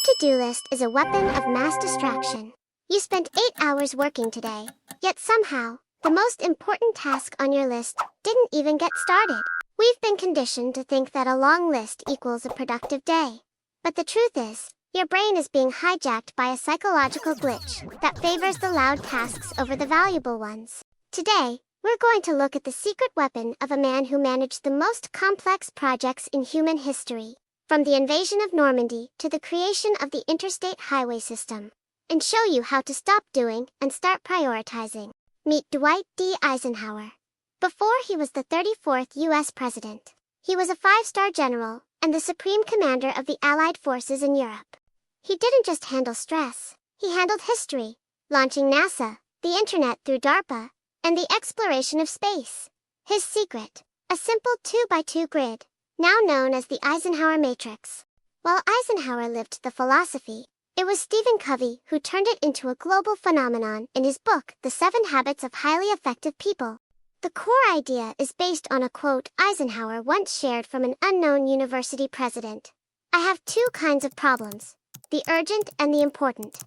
to-do list is a weapon of mass distraction. You spent 8 hours working today, yet somehow, the most important task on your list didn't even get started. We've been conditioned to think that a long list equals a productive day. But the truth is, your brain is being hijacked by a psychological glitch that favors the loud tasks over the valuable ones. Today, we're going to look at the secret weapon of a man who managed the most complex projects in human history, from the invasion of Normandy to the creation of the interstate highway system, and show you how to stop doing and start prioritizing. Meet Dwight D. Eisenhower. Before he was the 34th U.S. president, he was a 5-star general and the supreme commander of the Allied forces in Europe. He didn't just handle stress, he handled history, launching NASA, the internet through DARPA, and the exploration of space. His secret, a simple 2x2 grid, now known as the Eisenhower Matrix. While Eisenhower lived the philosophy, it was Stephen Covey who turned it into a global phenomenon in his book, The 7 Habits of Highly Effective People. The core idea is based on a quote Eisenhower once shared from an unknown university president. "I have 2 kinds of problems, the urgent and the important.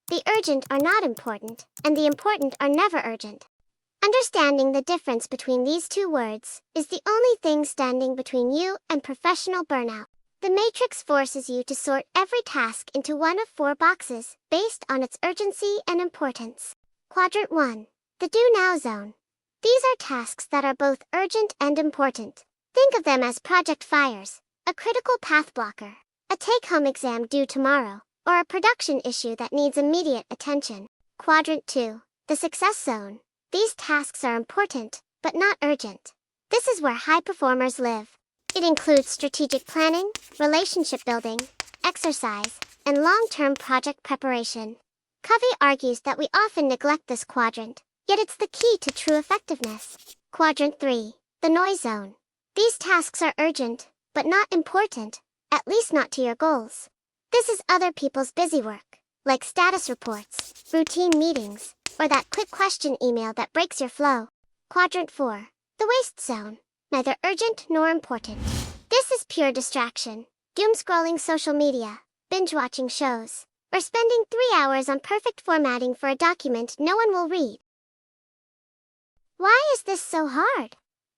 The urgent are not important, and the important are never urgent." Understanding the difference between these 2 words is the only thing standing between you and professional burnout. The matrix forces you to sort every task into one of 4 boxes based on its urgency and importance. Quadrant 1. The do now zone. These are tasks that are both urgent and important. Think of them as project fires, a critical path blocker, a take-home exam due tomorrow, or a production issue that needs immediate attention. Quadrant 2. The success zone. These tasks are important, but not urgent. This is where high performers live. It includes strategic planning, relationship building, exercise, and long-term project preparation. Covey argues that we often neglect this quadrant, yet it's the key to true effectiveness. Quadrant 3. The noise zone. These tasks are urgent, but not important, at least not to your goals. This is other people's busy work, like status reports, routine meetings, or that quick question email that breaks your flow. Quadrant 4. The waste zone. Neither urgent nor important. This is pure distraction. Doom scrolling social media, binge watching shows, or spending 3 hours on perfect formatting for a document no one will read. Why is this so hard?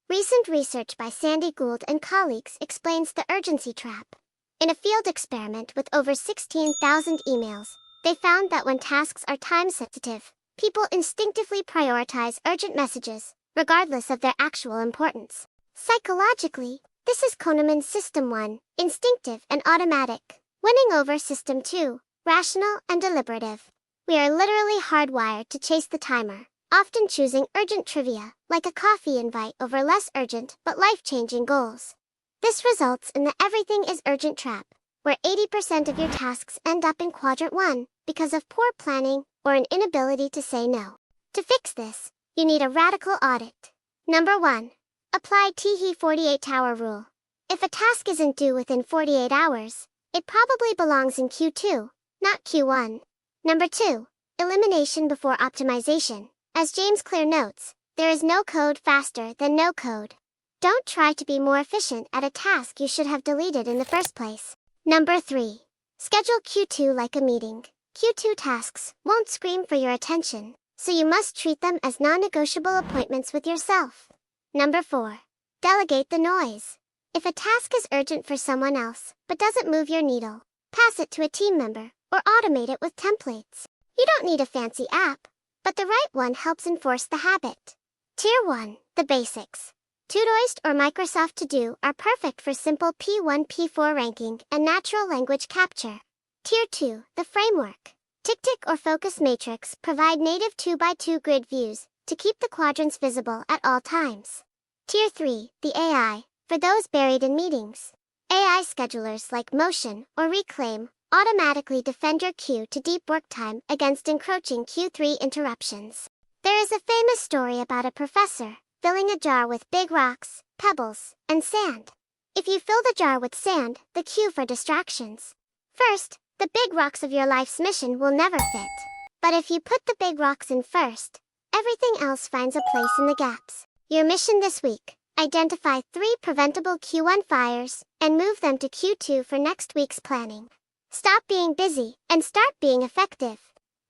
Recent research by Sandy Gould and colleagues explains the urgency trap. In a field experiment with over 16,000 emails, they found that when tasks are time-sensitive, people instinctively prioritize urgent messages, regardless of their actual importance. Psychologically, this is Kahneman's System 1, instinctive and automatic, winning over System 2, rational and deliberative. We are literally hardwired to chase the timer, often choosing urgent trivia, like a coffee invite over less urgent but life-changing goals. This results in the everything is urgent trap, where 80% of your tasks end up in Quadrant 1 because of poor planning or an inability to say no. To fix this, you need a radical audit. Number 1. Apply Tehe 48-hour rule. If a task isn't due within 48 hours, it probably belongs in Q2, not Q1. Number 2. Elimination before optimization. As James Clear notes, there is no code faster than no code. Don't try to be more efficient at a task you should have deleted in the first place. Number 3. Schedule Q2 like a meeting. Q2 tasks won't scream for your attention, so you must treat them as non-negotiable appointments with yourself. Number 4. Delegate the noise. If a task is urgent for someone else, but doesn't move your needle, pass it to a team member, or automate it with templates. You don't need a fancy app, but the right one helps enforce the habit. Tier 1. The basics. Todoist or Microsoft To Do are perfect for simple P1, P4 ranking and natural language capture. Tier 2. The framework. TickTick or Focus Matrix provide native 2x2 grid views to keep the quadrants visible at all times. Tier 3. The AI, for those buried in meetings. AI schedulers like Motion or Reclaim automatically defend your queue to deep work time against encroaching Q3 interruptions. There is a famous story about a professor filling a jar with big rocks, pebbles, and sand. If you fill the jar with sand, the queue for distractions. First, the big rocks of your life's mission will never fit. But if you put the big rocks in first, everything else finds a place in the gaps. Your mission this week: identify 3 preventable Q1 fires and move them to Q2 for next week's planning. Stop being busy and start being effective.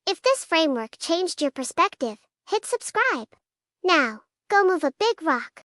If this framework changed your perspective, hit subscribe. Now, go move a big rock.